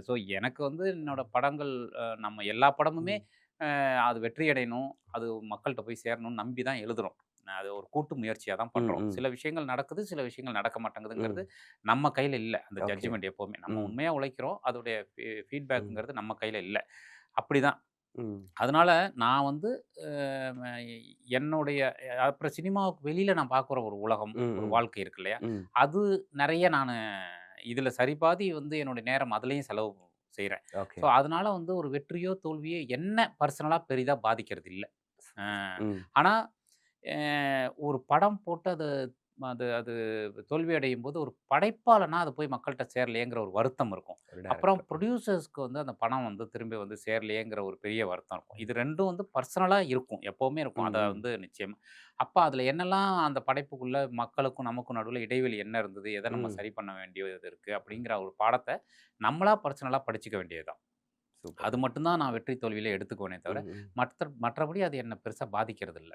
So எனக்கு வந்து என்னோட படங்கள் நம்ம எல்லா படமுமே ம். அது வெற்றி அடையணும், அது மக்கள்ட்ட போய் சேரணும்னு நம்பி தான் எழுதுறோம். அது ஒரு கூட்டு முயற்சியா தான் ம், பண்றோம். ம், சில விஷயங்கள் நடக்குது, சில விஷயங்கள் நடக்க மாட்டேங்குதுங்கிறது ம். நம்ம கையில இல்ல. அந்த ஓகே. ஜட்ஜ்மென்ட் எப்பவுமே. நம்ம ம், உண்மையா உழைக்கிறோம். அதோடைய ம், ஃபீட்பேக்குங்கிறது நம்ம கையில இல்ல. அப்படிதான். ம், அதனால நான் வந்து அ ம என்னுடைய அப்புறம் சினிமாவுக்கு வெளியில நான் பார்க்குற ஒரு உலகம், ம், ஒரு ம், வாழ்க்கை இருக்கு இல்லையா? ம். அது நெறைய நானு இதில சரிபாதி வந்து என்னுடைய நேரம் அதிலயும் செலவு செய்றேன். ஓகே. ஸோ, அதனால வந்து ஒரு வெற்றியோ, தோல்வியோ என்ன பர்சனலா பெரிதா பாதிக்கிறது இல்ல. அ ம். ஆனா, அ ஒரு படம் போட்டு அது அது அது தோல்வி அடையும்போது, ஒரு படைப்பாளனா அது போய் மக்கள்ட்ட சேரலையேங்கிற ஒரு வருத்தம் இருக்கும். ஒரு அப்புறம் டைரக்டர். புரொடியூசர்ஸ்க்கு வந்து அந்த பணம் வந்து திரும்பி வந்து சேரலையேங்கிற ஒரு பெரிய வருத்தம் இருக்கும். இது 2ம் வந்து பர்சனலா இருக்கும். எப்பவுமே இருக்கும். ம், அத ம். வந்து நிச்சயமா. அப்ப அதில என்னலாம் அந்த படைப்புக்குள்ள மக்களுக்கும், நமக்கும் நடுவுல இடைவெளி என்ன இருந்தது? எத நம்ம ம். சரி பண்ண வேண்டியது இருக்கு? அப்படிங்கிற ஒரு பாடத்த நம்மளா பர்சனலா படிச்சுக்க வேண்டியது தான். சூப்பர். அது மட்டும் தான் நான் வெற்றி, தோல்வியில எடுத்துக்குவேனே தவிர, ம், ம். மற்றபடி அது என்ன பெருசா பாதிக்கிறது இல்ல.